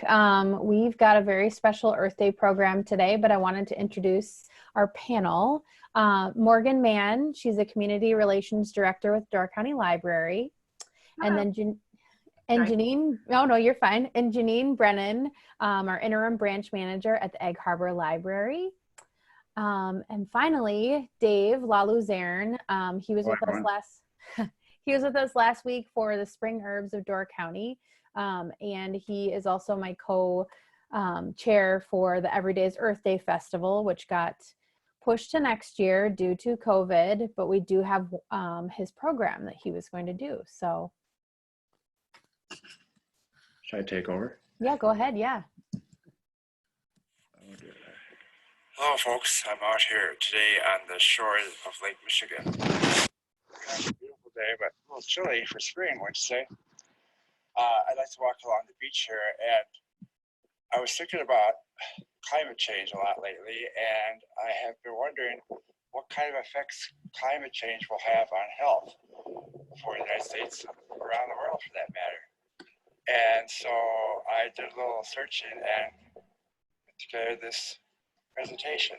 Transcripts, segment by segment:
We've got a very special Earth Day program today, but I wanted to introduce our panel. Morgan Mann, she's a Community Relations Director with Door County Library. Hello. And then Janine, no, you're fine. And Janine Brennan, our Interim Branch Manager at the Egg Harbor Library. And finally, Dave LaLuzerne, he was with us last week for the Spring Herbs of Door County. And he is also my co-chair for the Everyday's Earth Day Festival, which got pushed to next year due to COVID, but we do have his program that he was going to do. So. Should I take over? Yeah, go ahead, yeah. Hello folks, I'm out here today on the shores of Lake Michigan. Kind of a beautiful day, but a little chilly for spring, wouldn't you say? I'd like to walk along the beach here, and I was thinking about climate change a lot lately, and I have been wondering what kind of effects climate change will have on health for the United States, around the world for that matter. And so I did a little searching and put together this presentation.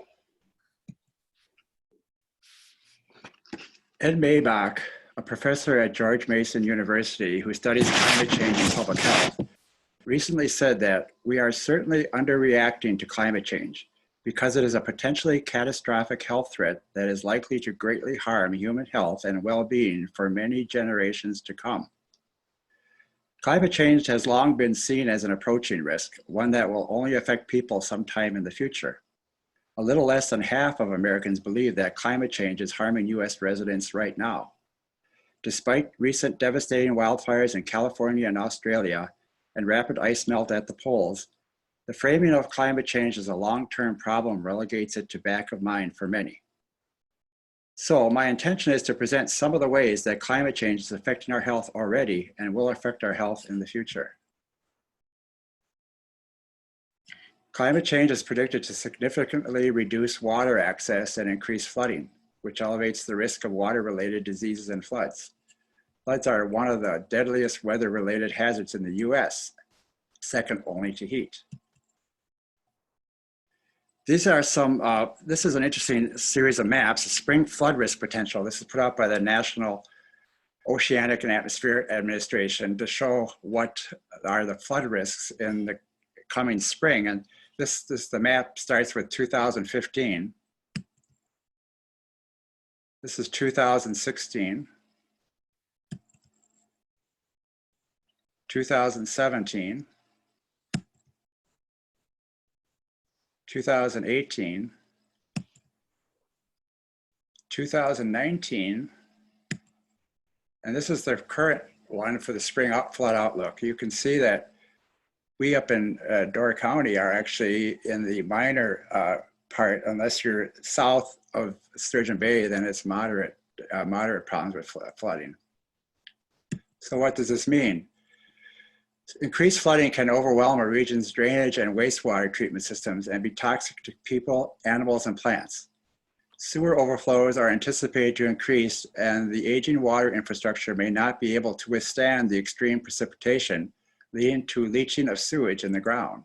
Ed Maybach, a professor at George Mason University who studies climate change and public health, recently said that we are certainly underreacting to climate change because it is a potentially catastrophic health threat that is likely to greatly harm human health and well-being for many generations to come. Climate change has long been seen as an approaching risk, one that will only affect people sometime in the future. A little less than half of Americans believe that climate change is harming US residents right now. Despite recent devastating wildfires in California and Australia and rapid ice melt at the poles, the framing of climate change as a long-term problem relegates it to back of mind for many. So my intention is to present some of the ways that climate change is affecting our health already and will affect our health in the future. Climate change is predicted to significantly reduce water access and increase flooding, which elevates the risk of water-related diseases and floods. Floods are one of the deadliest weather-related hazards in the US, second only to heat. These are some, this is an interesting series of maps, spring flood risk potential. This is put out by the National Oceanic and Atmospheric Administration to show what are the flood risks in the coming spring. And the map starts with 2015. This is 2016, 2017, 2018, 2019, and this is the current one for the spring flood outlook. You can see that we up in Door County are actually in the minor part. Unless you're south of Sturgeon Bay, then it's moderate problems with flooding. So what does this mean? Increased flooding can overwhelm a region's drainage and wastewater treatment systems and be toxic to people, animals, and plants. Sewer overflows are anticipated to increase, and the aging water infrastructure may not be able to withstand the extreme precipitation, leading to leaching of sewage in the ground.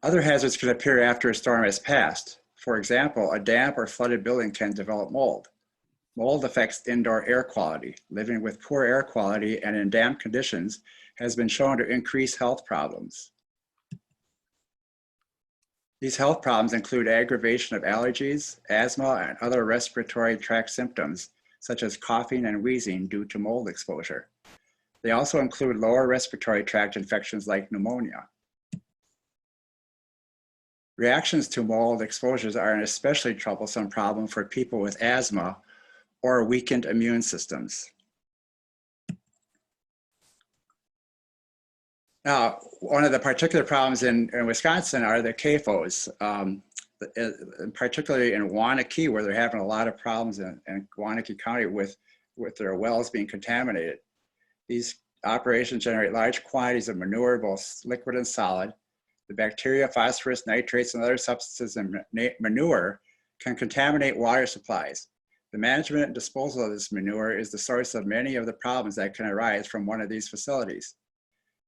Other hazards can appear after a storm has passed. For example, a damp or flooded building can develop mold. Mold affects indoor air quality. Living with poor air quality and in damp conditions has been shown to increase health problems. These health problems include aggravation of allergies, asthma, and other respiratory tract symptoms, such as coughing and wheezing due to mold exposure. They also include lower respiratory tract infections like pneumonia. Reactions to mold exposures are an especially troublesome problem for people with asthma or weakened immune systems. Now, one of the particular problems in Wisconsin are the CAFOs, particularly in Waunakee, where they're having a lot of problems in Waunakee County with their wells being contaminated. These operations generate large quantities of manure, both liquid and solid. The bacteria, phosphorus, nitrates, and other substances in manure can contaminate water supplies. The management and disposal of this manure is the source of many of the problems that can arise from one of these facilities.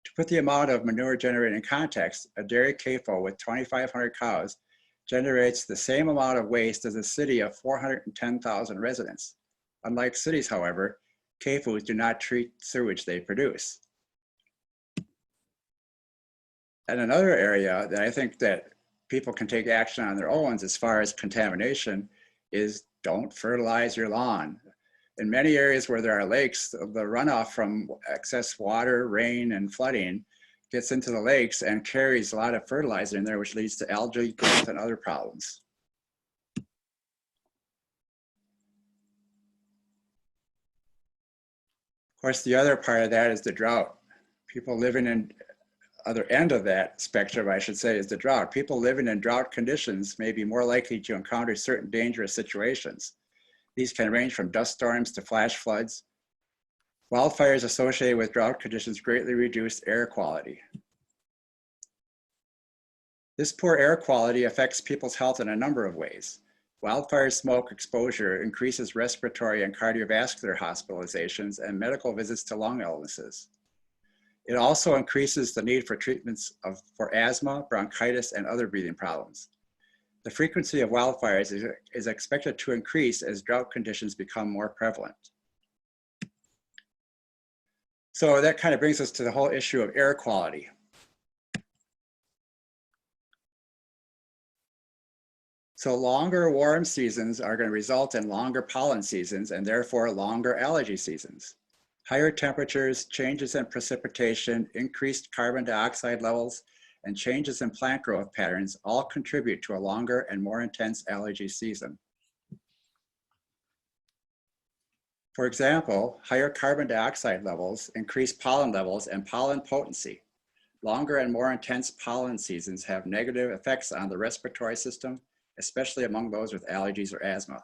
To put the amount of manure generated in context, a dairy CAFO with 2,500 cows generates the same amount of waste as a city of 410,000 residents. Unlike cities, however, CAFOs do not treat sewage they produce. And another area that I think that people can take action on their own as far as contamination is don't fertilize your lawn. In many areas where there are lakes, the runoff from excess water, rain, and flooding gets into the lakes and carries a lot of fertilizer in there, which leads to algae growth and other problems. Of course, the other part of that is the drought. People living in other end of that spectrum, I should say, is the drought. People living in drought conditions may be more likely to encounter certain dangerous situations. These can range from dust storms to flash floods. Wildfires associated with drought conditions greatly reduce air quality. This poor air quality affects people's health in a number of ways. Wildfire smoke exposure increases respiratory and cardiovascular hospitalizations and medical visits to lung illnesses. It also increases the need for treatments for asthma, bronchitis, and other breathing problems. The frequency of wildfires is expected to increase as drought conditions become more prevalent. So that kind of brings us to the whole issue of air quality. So longer warm seasons are going to result in longer pollen seasons and therefore longer allergy seasons. Higher temperatures, changes in precipitation, increased carbon dioxide levels, and changes in plant growth patterns all contribute to a longer and more intense allergy season. For example, higher carbon dioxide levels increase pollen levels and pollen potency. Longer and more intense pollen seasons have negative effects on the respiratory system, especially among those with allergies or asthma.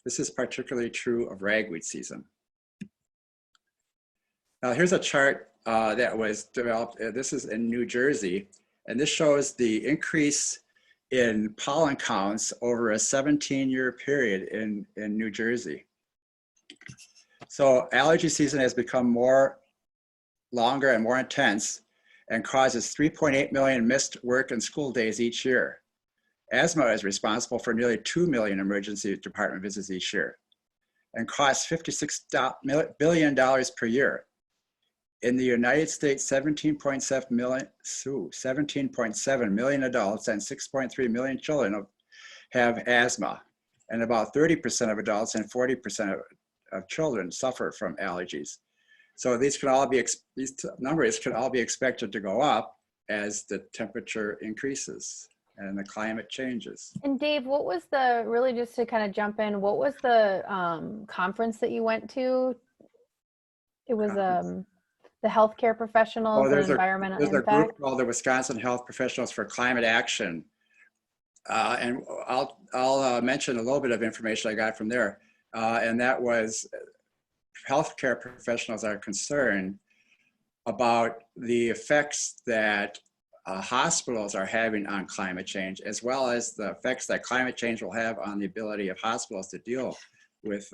This is particularly true of ragweed season. Now here's a chart that was developed, this is in New Jersey, and this shows the increase in pollen counts over a 17-year period in New Jersey. So allergy season has become longer and more intense and causes 3.8 million missed work and school days each year. Asthma is responsible for nearly 2 million emergency department visits each year and costs $56 billion per year. In the United States, 17.7 million adults and 6.3 million children have asthma, and about 30% of adults and 40% of children suffer from allergies. So these numbers can all be expected to go up as the temperature increases and the climate changes. And Dave, what was really just to kind of jump in, what was the conference that you went to? It was the healthcare professionals and environmental impact. There's a group called the Wisconsin Health Professionals for Climate Action. And I'll mention a little bit of information I got from there. And that was healthcare professionals are concerned about the effects that hospitals are having on climate change, as well as the effects that climate change will have on the ability of hospitals to deal with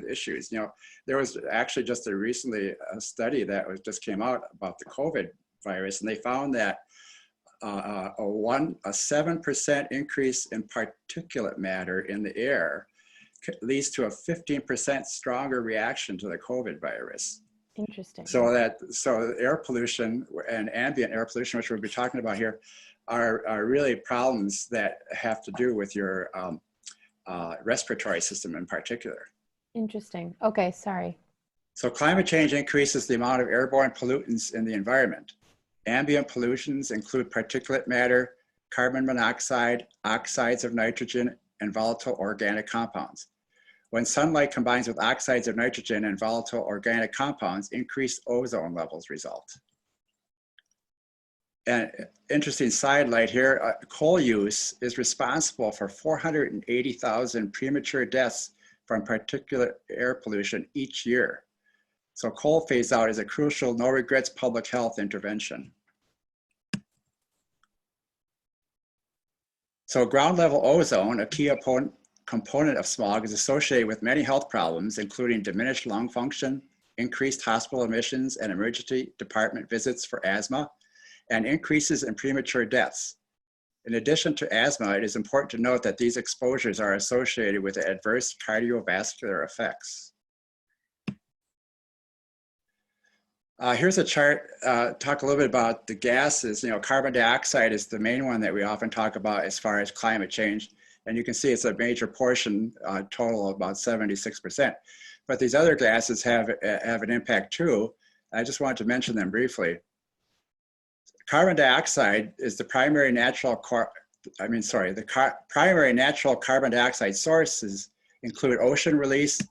issues. You know, there was actually just recently a study that just came out about the COVID virus, and they found that a 7% increase in particulate matter in the air leads to a 15% stronger reaction to the COVID virus. Interesting. So air pollution and ambient air pollution, which we'll be talking about here, are really problems that have to do with your respiratory system in particular. Interesting. Okay, sorry. So climate change increases the amount of airborne pollutants in the environment. Ambient pollutions include particulate matter, carbon monoxide, oxides of nitrogen, and volatile organic compounds. When sunlight combines with oxides of nitrogen and volatile organic compounds, increased ozone levels result. And interesting sidelight here, coal use is responsible for 480,000 premature deaths from particulate air pollution each year. So coal phase out is a crucial, no regrets public health intervention. So ground level ozone, a key component of smog, is associated with many health problems, including diminished lung function, increased hospital admissions and emergency department visits for asthma, and increases in premature deaths. In addition to asthma, it is important to note that these exposures are associated with adverse cardiovascular effects. Here's a chart, talk a little bit about the gases. You know, carbon dioxide is the main one that we often talk about as far as climate change. And you can see it's a major portion, total of about 76%. But these other gases have an impact too. I just wanted to mention them briefly. Carbon dioxide is the primary natural, primary natural carbon dioxide sources include ocean release,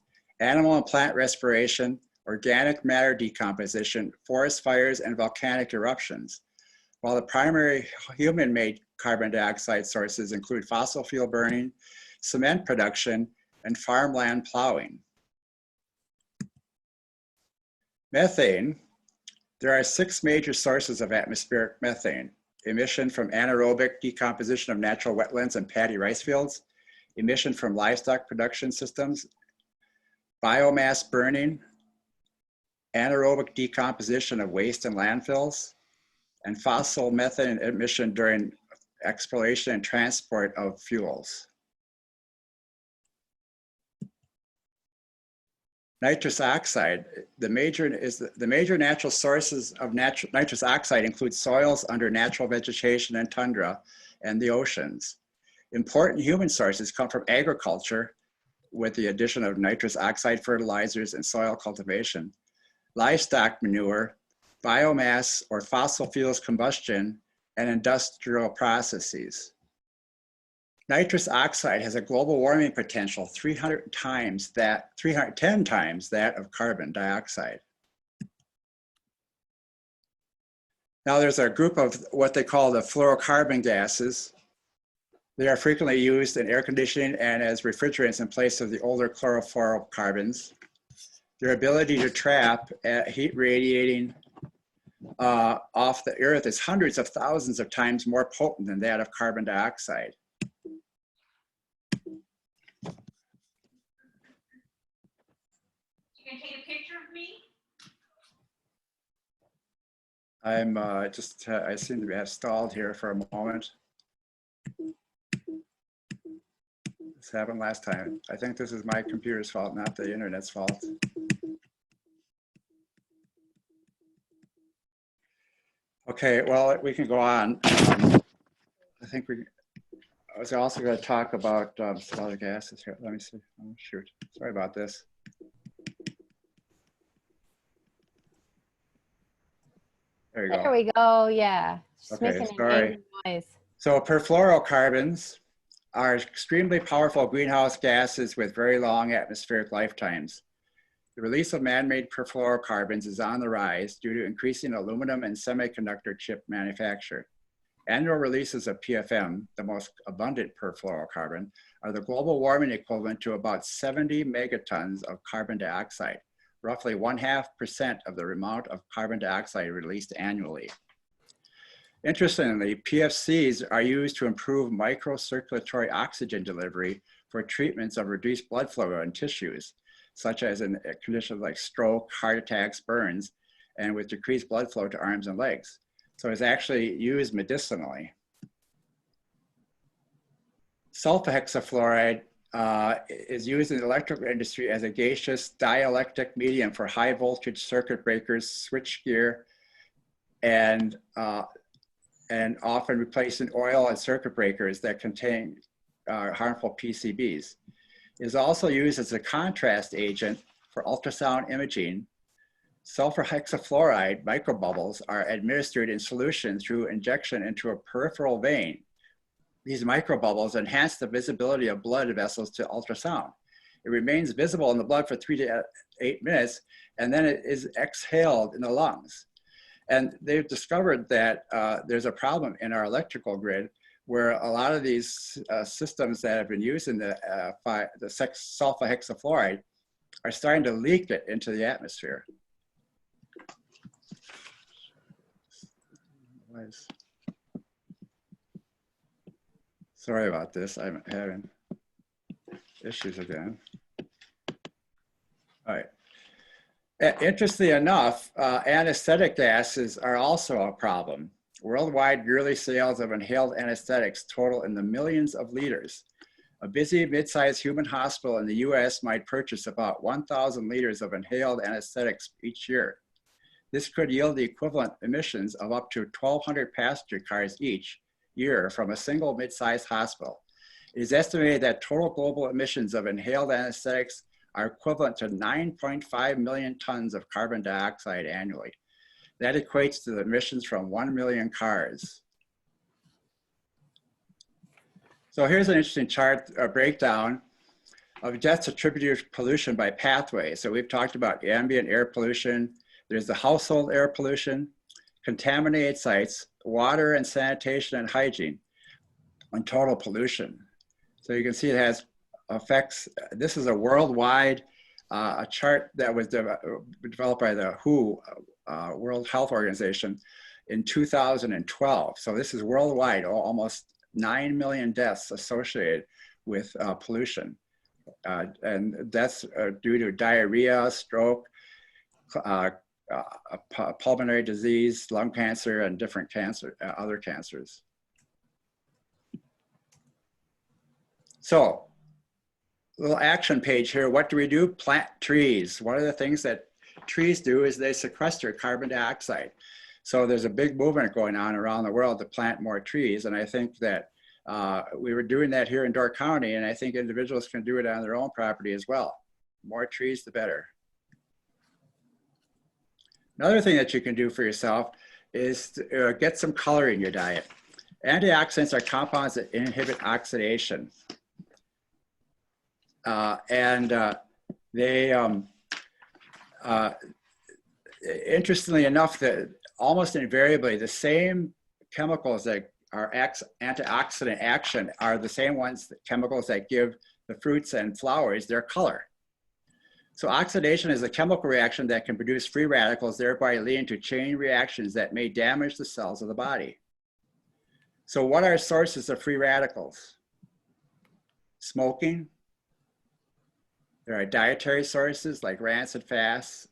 animal and plant respiration, organic matter decomposition, forest fires, and volcanic eruptions. While the primary human-made carbon dioxide sources include fossil fuel burning, cement production, and farmland plowing. Methane. There are 6 major sources of atmospheric methane: emission from anaerobic decomposition of natural wetlands and paddy rice fields, emission from livestock production systems, biomass burning, anaerobic decomposition of waste in landfills, and fossil methane emission during exploration and transport of fuels. Nitrous oxide, the major natural sources of nitrous oxide include soils under natural vegetation and tundra and the oceans. Important human sources come from agriculture with the addition of nitrous oxide fertilizers and soil cultivation, livestock manure, biomass or fossil fuels combustion, and industrial processes. Nitrous oxide has a global warming potential 310 times that of carbon dioxide. Now there's a group of what they call the fluorocarbon gases. They are frequently used in air conditioning and as refrigerants in place of the older chlorofluorocarbons. Their ability to trap heat radiating off the earth is hundreds of thousands of times more potent than that of carbon dioxide. You can take a picture of me? I'm I seem to have stalled here for a moment. This happened last time. I think this is my computer's fault, not the internet's fault. Okay, well, we can go on. I think I was also going to talk about some other gases here. Let me see. Oh, shoot. Sorry about this. There you go. There we go. Yeah. Just Okay, making sorry. an angry noise. So perfluorocarbons are extremely powerful greenhouse gases with very long atmospheric lifetimes. The release of man-made perfluorocarbons is on the rise due to increasing aluminum and semiconductor chip manufacture. Annual releases of PFM, the most abundant perfluorocarbon, are the global warming equivalent to about 70 megatons of carbon dioxide, roughly 0.5% of the amount of carbon dioxide released annually. Interestingly, PFCs are used to improve microcirculatory oxygen delivery for treatments of reduced blood flow in tissues, such as in conditions like stroke, heart attacks, burns, and with decreased blood flow to arms and legs. So it's actually used medicinally. Sulfohexafluoride is used in the electrical industry as a gaseous dielectric medium for high voltage circuit breakers, switchgear, and often replacing oil and circuit breakers that contain harmful PCBs. It is also used as a contrast agent for ultrasound imaging. Sulfur hexafluoride microbubbles are administered in solution through injection into a peripheral vein. These microbubbles enhance the visibility of blood vessels to ultrasound. It remains visible in the blood for 3 to 8 minutes, and then it is exhaled in the lungs. And they've discovered that there's a problem in our electrical grid where a lot of these systems that have been used in the sulfohexafluoride are starting to leak it into the atmosphere. Sorry about this, I'm having issues again. All right. Interestingly enough, anesthetic gases are also a problem. Worldwide yearly sales of inhaled anesthetics total in the millions of liters. A busy mid-sized human hospital in the US might purchase about 1,000 liters of inhaled anesthetics each year. This could yield the equivalent emissions of up to 1,200 passenger cars each year from a single mid-sized hospital. It is estimated that total global emissions of inhaled anesthetics are equivalent to 9.5 million tons of carbon dioxide annually. That equates to the emissions from 1 million cars. So here's an interesting chart, a breakdown of deaths attributed to pollution by pathway. So we've talked about ambient air pollution. There's the household air pollution, contaminated sites, water and sanitation and hygiene, and total pollution. So you can see it has effects. This is a worldwide a chart that was developed by the WHO, World Health Organization, in 2012. So this is worldwide, almost 9 million deaths associated with pollution. And that's due to diarrhea, stroke, pulmonary disease, lung cancer, and different other cancers. So, little action page here. What do we do? Plant trees. One of the things that trees do is they sequester carbon dioxide. So there's a big movement going on around the world to plant more trees. And I think that we were doing that here in Door County, and I think individuals can do it on their own property as well. More trees, the better. Another thing that you can do for yourself is to, get some color in your diet. Antioxidants are compounds that inhibit oxidation. Interestingly enough, that almost invariably the same chemicals that are antioxidant action are the same ones, the chemicals that give the fruits and flowers their color. So oxidation is a chemical reaction that can produce free radicals, thereby leading to chain reactions that may damage the cells of the body. So what are sources of free radicals? Smoking. There are dietary sources like rancid fats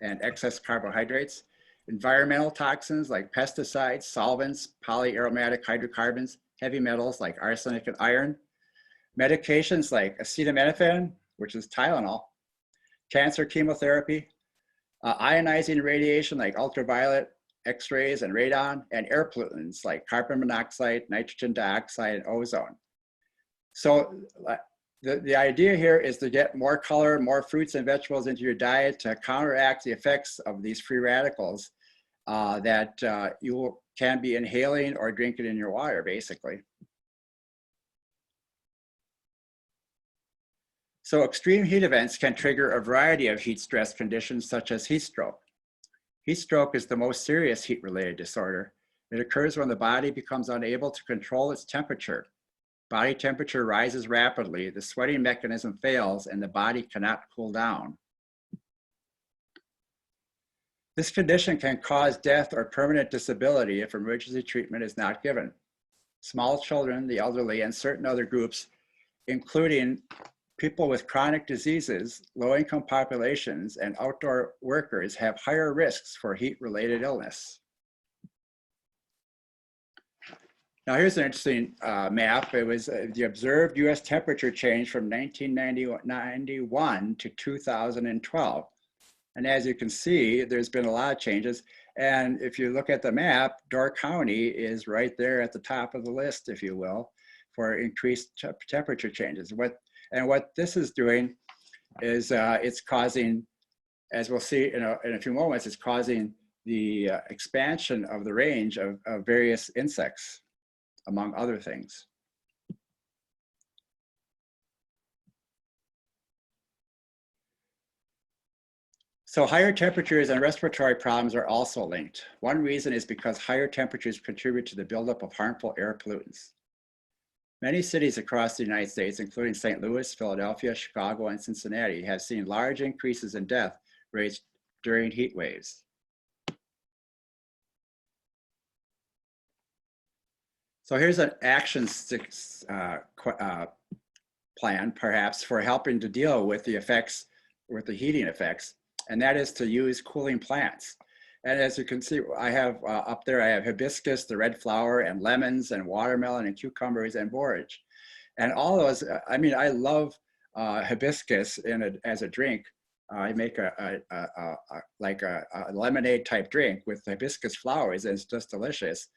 and excess carbohydrates. Environmental toxins like pesticides, solvents, polyaromatic hydrocarbons, heavy metals like arsenic and iron. Medications like acetaminophen, which is Tylenol, cancer chemotherapy, ionizing radiation like ultraviolet, X-rays and radon, and air pollutants like carbon monoxide, nitrogen dioxide, and ozone. So the idea here is to get more color, more fruits and vegetables into your diet to counteract the effects of these free radicals that you can be inhaling or drinking in your water, basically. So extreme heat events can trigger a variety of heat stress conditions such as heat stroke. Heat stroke is the most serious heat-related disorder. It occurs when the body becomes unable to control its temperature. Body temperature rises rapidly, the sweating mechanism fails, and the body cannot cool down. This condition can cause death or permanent disability if emergency treatment is not given. Small children, the elderly, and certain other groups, including people with chronic diseases, low-income populations, and outdoor workers have higher risks for heat-related illness. Now here's an interesting map. It was the observed US temperature change from 1991 to 2012. And as you can see, there's been a lot of changes. And if you look at the map, Door County is right there at the top of the list, if you will, for increased temperature changes. What this is doing is it's causing, as we'll see in a few moments, it's causing the expansion of the range of various insects, among other things. So higher temperatures and respiratory problems are also linked. One reason is because higher temperatures contribute to the buildup of harmful air pollutants. Many cities across the United States, including St. Louis, Philadelphia, Chicago, and Cincinnati, have seen large increases in death rates during heat waves. So here's an action plan, perhaps, for helping to deal with the effects, with the heating effects. and that is to use cooling plants. And as you can see, I have up there, I have hibiscus, the red flower, and lemons, and watermelon, and cucumbers, and borage. And all those, I mean, I love hibiscus as a drink. I make like a lemonade type drink with hibiscus flowers, and it's just delicious.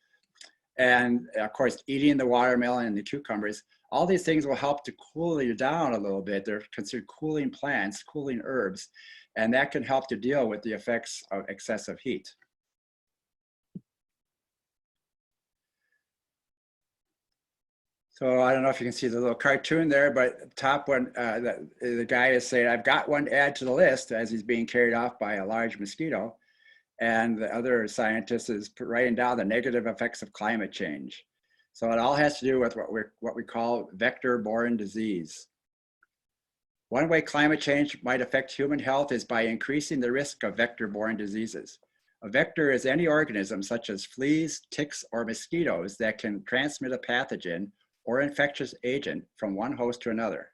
And of course, eating the watermelon and the cucumbers, all these things will help to cool you down a little bit. They're considered cooling plants, cooling herbs, and that can help to deal with the effects of excessive heat. So I don't know if you can see the little cartoon there, but top one, the guy is saying, I've got one to add to the list as he's being carried off by a large mosquito. And the other scientist is writing down the negative effects of climate change. So it all has to do with what we call vector-borne disease. One way climate change might affect human health is by increasing the risk of vector-borne diseases. A vector is any organism such as fleas, ticks, or mosquitoes that can transmit a pathogen or infectious agent from one host to another.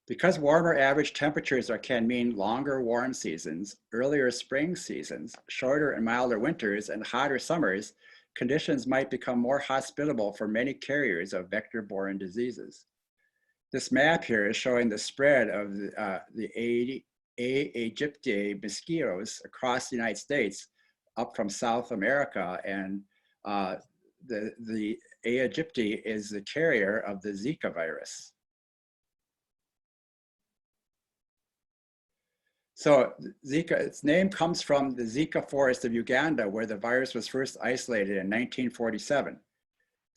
Because warmer average temperatures can mean longer warm seasons, earlier spring seasons, shorter and milder winters, and hotter summers, conditions might become more hospitable for many carriers of vector-borne diseases. This map here is showing the spread of the A. aegypti mosquitoes across the United States up from South America, and the A. aegypti is the carrier of the Zika virus. So Zika, its name comes from the Zika forest of Uganda, where the virus was first isolated in 1947.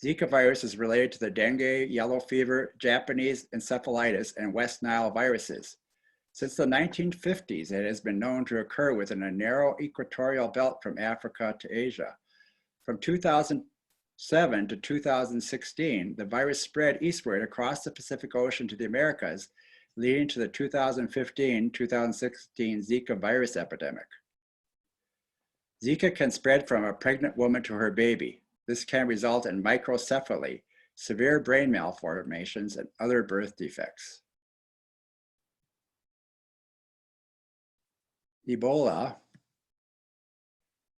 Zika virus is related to the dengue, yellow fever, Japanese encephalitis, and West Nile viruses. Since the 1950s, it has been known to occur within a narrow equatorial belt from Africa to Asia. From 2007 to 2016, the virus spread eastward across the Pacific Ocean to the Americas, leading to the 2015-2016 Zika virus epidemic. Zika can spread from a pregnant woman to her baby. This can result in microcephaly, severe brain malformations, and other birth defects. Ebola.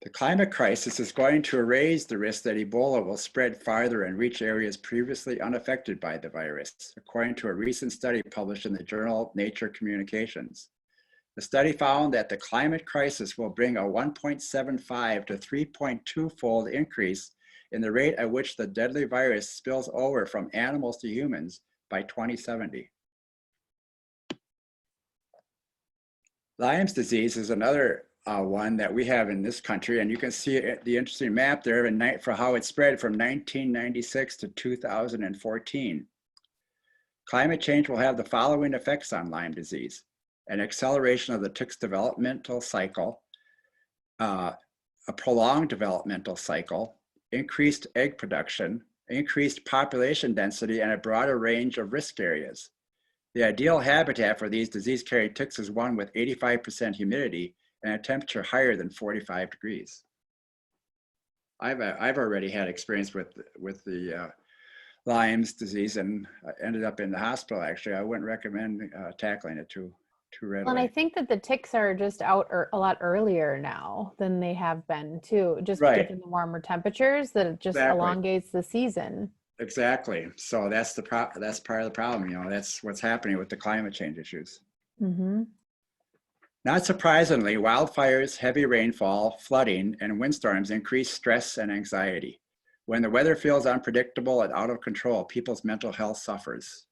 The climate crisis is going to raise the risk that Ebola will spread farther and reach areas previously unaffected by the virus, according to a recent study published in the journal Nature Communications. The study found that the climate crisis will bring a 1.75 to 3.2-fold increase in the rate at which the deadly virus spills over from animals to humans by 2070. Lyme's disease is another one that we have in this country, and you can see the interesting map there for how it spread from 1996 to 2014. Climate change will have the following effects on Lyme disease: an acceleration of the tick's developmental cycle, a prolonged developmental cycle, increased egg production, increased population density, and a broader range of risk areas. The ideal habitat for these disease-carrying ticks is one with 85% humidity and a temperature higher than 45 degrees. I've already had experience with the Lyme's disease and ended up in the hospital. Actually, I wouldn't recommend tackling it too readily. Well, and I think that the ticks are just out a lot earlier now than they have been too, just given the warmer temperatures, that it just elongates the season. Exactly. So that's part of the problem. You know, that's what's happening with the climate change issues. Mm-hmm. Not surprisingly, wildfires, heavy rainfall, flooding, and windstorms increase stress and anxiety. When the weather feels unpredictable and out of control, people's mental health suffers.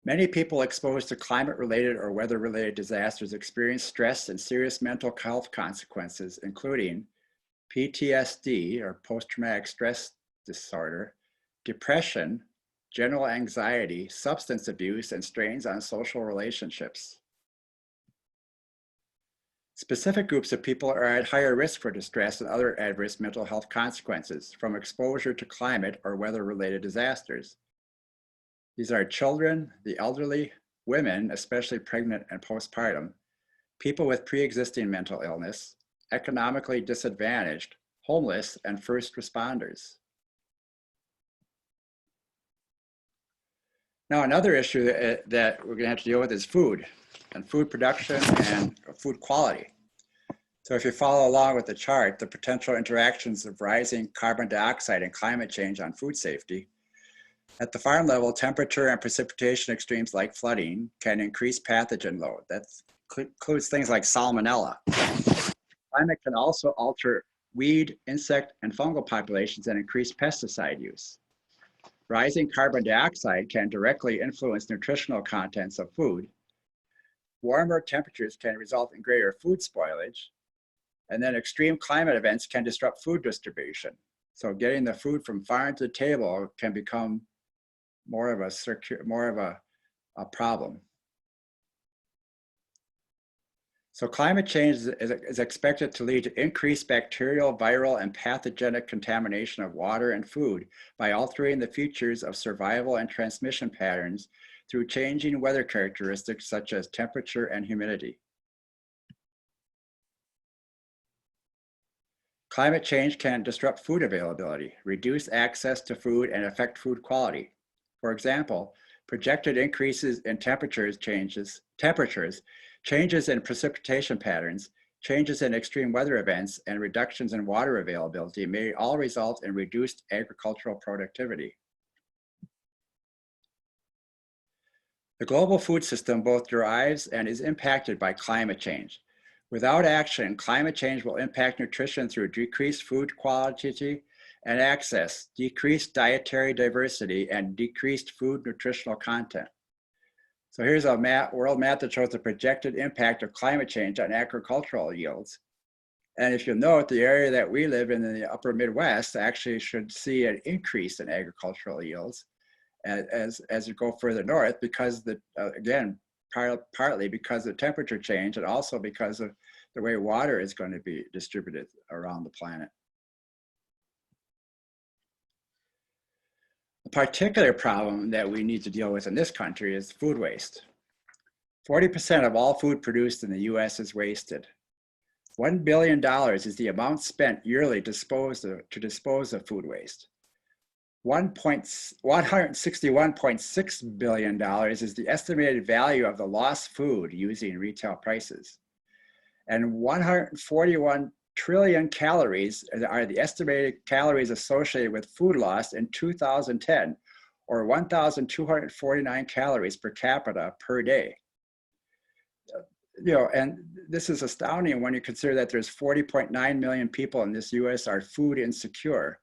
Many people exposed to climate-related or weather-related disasters experience stress and serious mental health consequences, including PTSD, or post-traumatic stress disorder, depression, general anxiety, substance abuse, and strains on social relationships. Specific groups of people are at higher risk for distress and other adverse mental health consequences from exposure to climate or weather-related disasters. These are children, the elderly, women, especially pregnant and postpartum, people with pre-existing mental illness, economically disadvantaged, homeless, and first responders. Now, another issue that we're going to have to deal with is food and food production and food quality. So if you follow along with the chart, the potential interactions of rising carbon dioxide and climate change on food safety. At the farm level, temperature and precipitation extremes like flooding can increase pathogen load. That includes things like salmonella. Climate can also alter weed, insect, and fungal populations and increase pesticide use. Rising carbon dioxide can directly influence nutritional contents of food. Warmer temperatures can result in greater food spoilage. And then extreme climate events can disrupt food distribution. So getting the food from farm to the table can become more of a problem. So climate change is expected to lead to increased bacterial, viral, and pathogenic contamination of water and food by altering the features of survival and transmission patterns through changing weather characteristics such as temperature and humidity. Climate change can disrupt food availability, reduce access to food, and affect food quality. For example, projected increases in changes in precipitation patterns, changes in extreme weather events, and reductions in water availability may all result in reduced agricultural productivity. The global food system both derives and is impacted by climate change. Without action, climate change will impact nutrition through decreased food quality and access, decreased dietary diversity, and decreased food nutritional content. So here's a world map that shows the projected impact of climate change on agricultural yields. And if you note, the area that we live in the upper Midwest actually should see an increase in agricultural yields as you go further north, because again, partly because of temperature change and also because of the way water is going to be distributed around the planet. A particular problem that we need to deal with in this country is food waste. 40% of all food produced in the US is wasted. $1 billion is the amount spent yearly to dispose of food waste. $161.6 billion is the estimated value of the lost food using retail prices. And 141 trillion calories are the estimated calories associated with food loss in 2010, or 1,249 calories per capita per day. And this is astounding when you consider that there's 40.9 million people in this US are food insecure.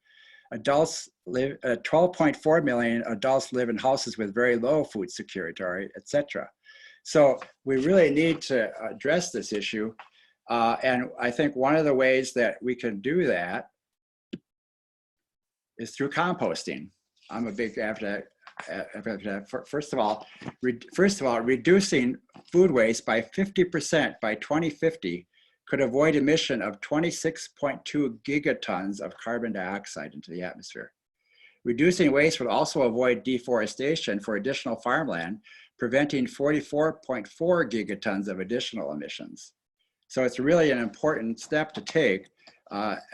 12.4 million adults live in houses with very low food security, etc. So we really need to address this issue. And I think one of the ways that we can do that is through composting. I'm a big advocate. First of all, reducing food waste by 50% by 2050 could avoid emission of 26.2 gigatons of carbon dioxide into the atmosphere. Reducing waste would also avoid deforestation for additional farmland, preventing 44.4 gigatons of additional emissions. So it's really an important step to take,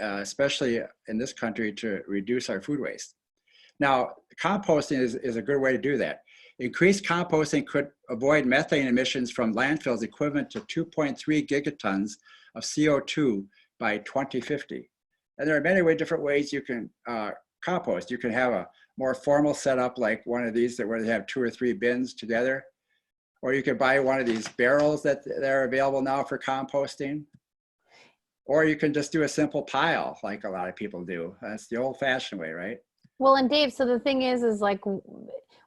especially in this country, to reduce our food waste. Now, composting is a good way to do that. Increased composting could avoid methane emissions from landfills equivalent to 2.3 gigatons of CO2 by 2050. And there are many different ways you can compost. You can have a more formal setup like one of these where they have 2 or 3 bins together. Or you could buy one of these barrels that are available now for composting. Or you can just do a simple pile like a lot of people do. That's the old-fashioned way, right? Well, and Dave, so the thing is like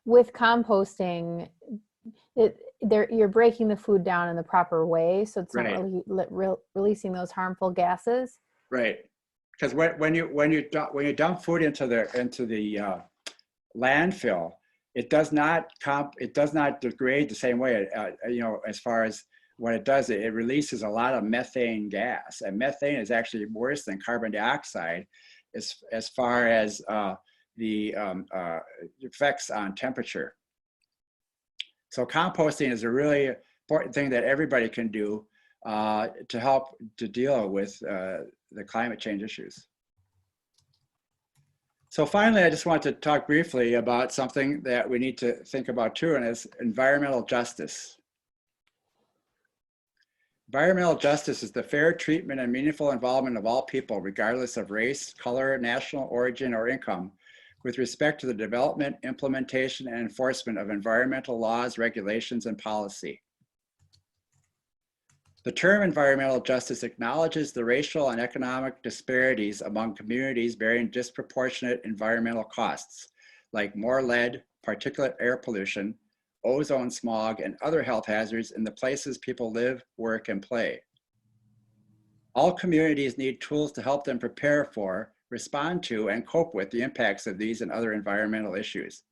with composting, you're breaking the food down in the proper way, so it's not really releasing those harmful gases. Right, because when you dump food into the landfill, it does not degrade the same way. As far as what it does, it releases a lot of methane gas, and methane is actually worse than carbon dioxide as far as the effects on temperature. So composting is a really important thing that everybody can do to help to deal with the climate change issues. So finally, I just want to talk briefly about something that we need to think about too, and it's environmental justice. Environmental justice is the fair treatment and meaningful involvement of all people, regardless of race, color, national origin, or income, with respect to the development, implementation, and enforcement of environmental laws, regulations, and policy. The term environmental justice acknowledges the racial and economic disparities among communities bearing disproportionate environmental costs, like more lead, particulate air pollution, ozone smog, and other health hazards in the places people live, work, and play. All communities need tools to help them prepare for, respond to, and cope with the impacts of these and other environmental issues.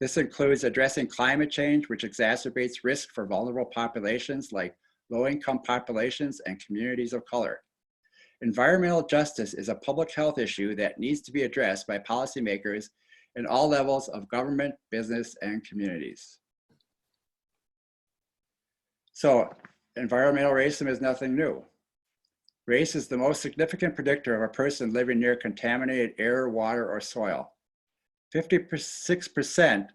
This includes addressing climate change, which exacerbates risk for vulnerable populations like low-income populations and communities of color. Environmental justice is a public health issue that needs to be addressed by policymakers in all levels of government, business, and communities. So, environmental racism is nothing new. Race is the most significant predictor of a person living near contaminated air, water, or soil. 56%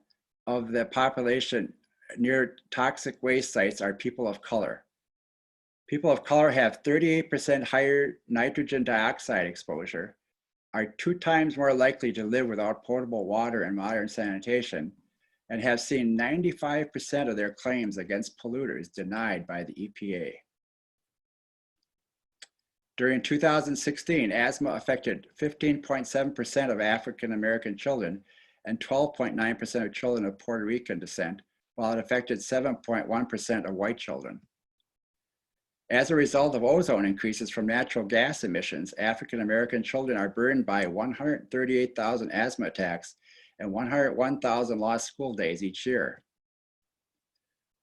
of the population near toxic waste sites are people of color. People of color have 38% higher nitrogen dioxide exposure, are 2 times more likely to live without potable water and modern sanitation, and have seen 95% of their claims against polluters denied by the EPA. During 2016, asthma affected 15.7% of African American children and 12.9% of children of Puerto Rican descent, while it affected 7.1% of white children. As a result of ozone increases from natural gas emissions, African American children are burdened by 138,000 asthma attacks and 101,000 lost school days each year.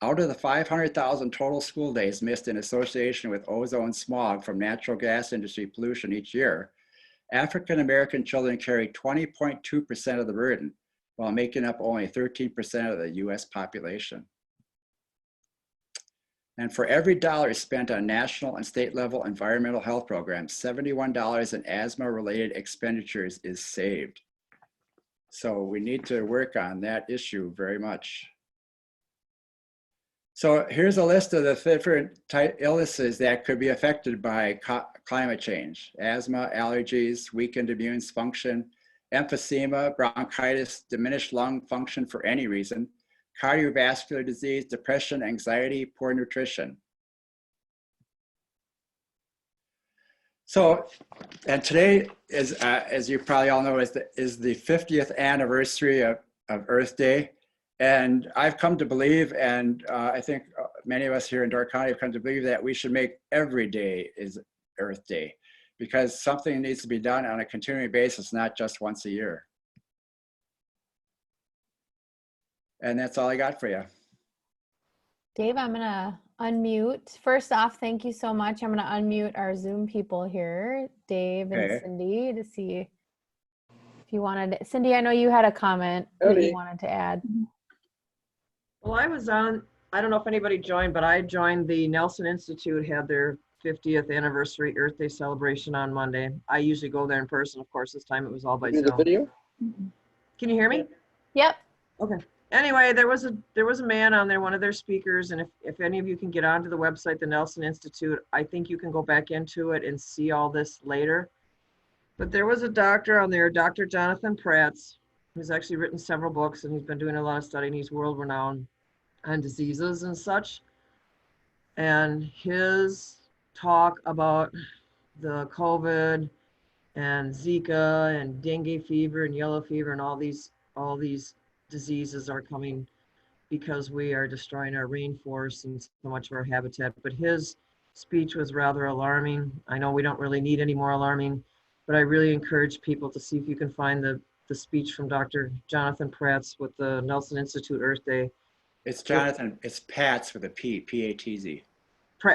Out of the 500,000 total school days missed in association with ozone smog from natural gas industry pollution each year, African American children carry 20.2% of the burden, while making up only 13% of the US population. And for every dollar spent on national and state level environmental health programs, $71 in asthma-related expenditures is saved. So we need to work on that issue very much. So here's a list of the different illnesses that could be affected by climate change: asthma, allergies, weakened immune function, emphysema, bronchitis, diminished lung function for any reason, cardiovascular disease, depression, anxiety, poor nutrition. So, and today is, as you probably all know, is the 50th anniversary of Earth Day. And I've come to believe, and I think many of us here in Door County have come to believe, that we should make every day is Earth Day, because something needs to be done on a continuing basis, not just once a year. And that's all I got for you. Dave, I'm gonna unmute. First off, thank you so much. I'm gonna unmute our Zoom people here, Dave and Cindy, to see if you wanted. Cindy, I know you had a comment that you wanted to add. Well, I was on, I don't know if anybody joined, but I joined the Nelson Institute, had their 50th anniversary Earth Day celebration on Monday. I usually go there in person. Of course, this time it was all by Zoom. The video? Can you hear me? Yep. Okay. Anyway, there was a man on there, one of their speakers, and if any of you can get onto the website, the Nelson Institute, I think you can go back into it and see all this later. But there was a doctor on there, Dr. Jonathan Prats, who's actually written several books, and he's been doing a lot of studying. He's world renowned on diseases and such. And his talk about the COVID and Zika and dengue fever and yellow fever and all these diseases are coming because we are destroying our rainforests and so much of our habitat. But his speech was rather alarming. I know we don't really need any more alarming, but I really encourage people to see if you can find the speech from Dr. Jonathan Prats with the Nelson Institute Earth Day. It's Jonathan, it's Pats with a P, P-A-T-Z.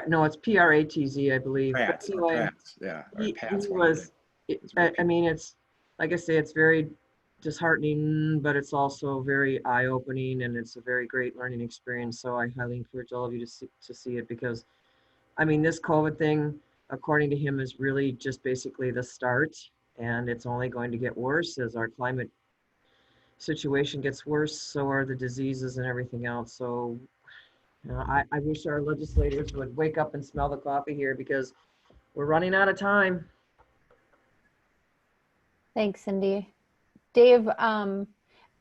No, it's P-R-A-T-Z, I believe. Prats, but anyway, Prats, yeah. Or Pats, he was, I mean, it's, like I say, it's very disheartening, but it's also very eye-opening, and it's a very great learning experience. So I highly encourage all of you to see it, because, I mean, this COVID thing, according to him, is really just basically the start. and it's only going to get worse as our climate situation gets worse. So are the diseases and everything else. So I wish our legislators would wake up and smell the coffee here, because we're running out of time. Thanks, Cindy. Dave,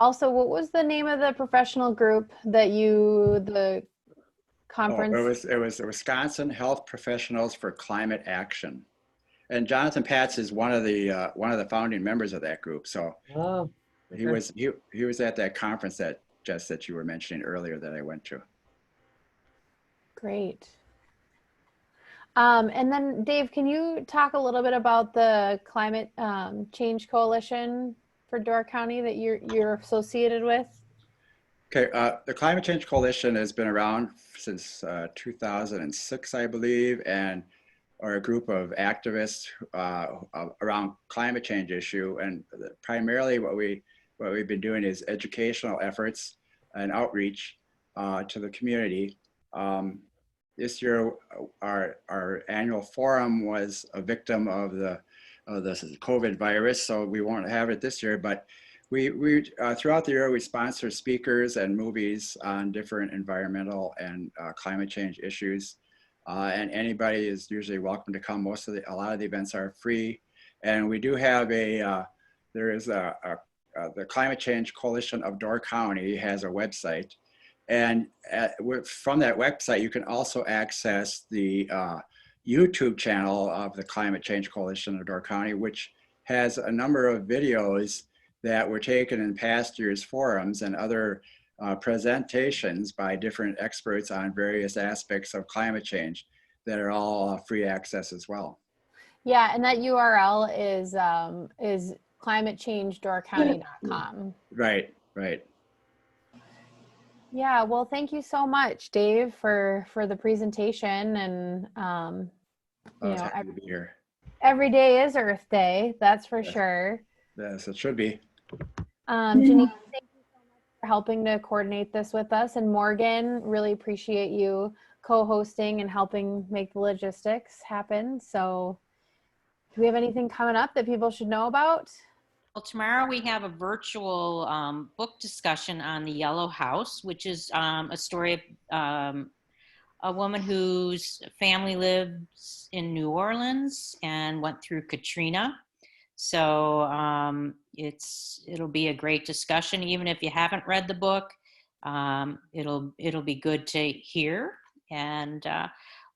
also, what was the name of the professional group that the conference? It was the Wisconsin Health Professionals for Climate Action, and Jonathan Patz is one of the founding members of that group. So Oh, okay. he was at that conference that you were mentioning earlier that I went to. Great. And then Dave, can you talk a little bit about the Climate Change Coalition for Door County that you're associated with? Okay, the Climate Change Coalition has been around since 2006, I believe, and are a group of activists around climate change issue. And primarily what we've been doing is educational efforts and outreach to the community. This year, our annual forum was a victim of the COVID virus, so we won't have it this year, but we throughout the year, we sponsor speakers and movies on different environmental and climate change issues. And anybody is usually welcome to come. A lot of the events are free. And we do have the Climate Change Coalition of Door County has a website. And from that website, you can also access the YouTube channel of the Climate Change Coalition of Door County, which has a number of videos that were taken in past year's forums and other presentations by different experts on various aspects of climate change that are all free access as well. Yeah, and that URL is climatechangedoorcounty.com. Right. Yeah, well, thank you so much, Dave, for the presentation. And Happy to be here. Every day is Earth Day, that's for sure. Yes, it should be. Janine, thank you so much for helping to coordinate this with us. And Morgan, really appreciate you co-hosting and helping make the logistics happen. So do we have anything coming up that people should know about? Well, tomorrow we have a virtual book discussion on The Yellow House, which is a story of a woman whose family lives in New Orleans and went through Katrina. So it'll be a great discussion. Even if you haven't read the book, it'll be good to hear. And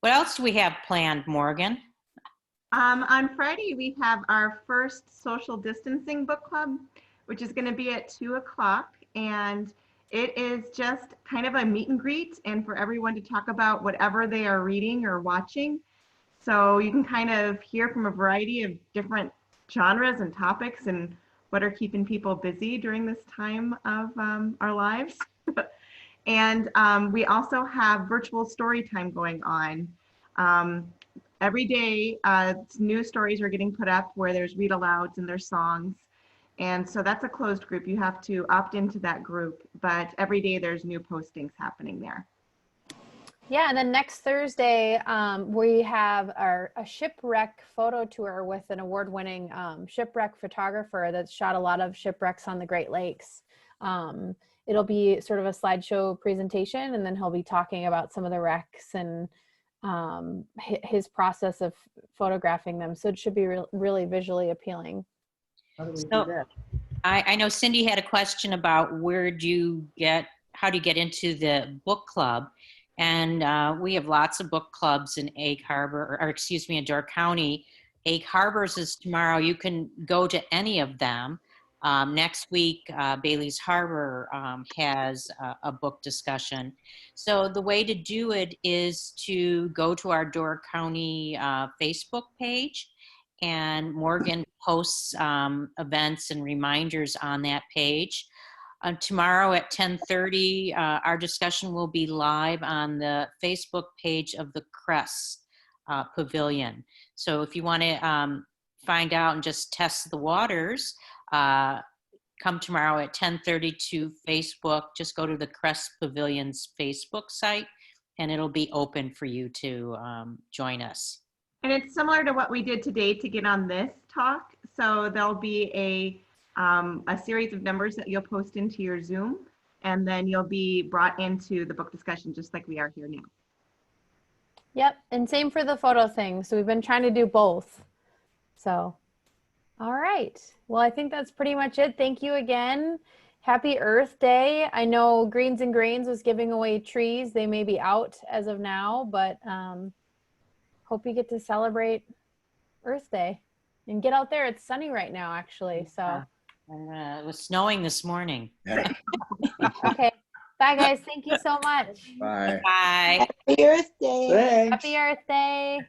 what else do we have planned, Morgan? On Friday, we have our first social distancing book club, which is going to be at 2 o'clock. And it is just kind of a meet and greet and for everyone to talk about whatever they are reading or watching. So you can kind of hear from a variety of different genres and topics and what are keeping people busy during this time of our lives. And we also have virtual story time going on. Every day, new stories are getting put up where there's read alouds and there's songs. And so that's a closed group. You have to opt into that group, but every day there's new postings happening there. Yeah, and then next Thursday, we have a shipwreck photo tour with an award-winning shipwreck photographer that's shot a lot of shipwrecks on the Great Lakes. It'll be sort of a slideshow presentation, and then he'll be talking about some of the wrecks and his process of photographing them. So it should be really visually appealing. How do we do So that? I know Cindy had a question about how do you get into the book club? And we have lots of book clubs in Egg Harbor, or excuse me, in Door County. Egg Harbor's is tomorrow. You can go to any of them. Next week, Bailey's Harbor has a book discussion. So the way to do it is to go to our Door County Facebook page, and Morgan posts events and reminders on that page. Tomorrow at 10:30, our discussion will be live on the Facebook page of the Kress Pavilion. So if you want to find out and just test the waters, come tomorrow at 10:30 to Facebook. Just go to the Kress Pavilion's Facebook site, and it'll be open for you to join us. And it's similar to what we did today to get on this talk. So there'll be a series of numbers that you'll post into your Zoom, and then you'll be brought into the book discussion just like we are here now. Yep, and same for the photo thing. So we've been trying to do both. So, all right. Well, I think that's pretty much it. Thank you again. Happy Earth Day. I know Greens and Grains was giving away trees. They may be out as of now, but hope you get to celebrate Earth Day and get out there. It's sunny right now, actually. So it was snowing this morning. Yeah. okay. Bye, guys. Thank you so much. Bye. Bye. Happy Earth Day. Thanks. Happy Earth Day.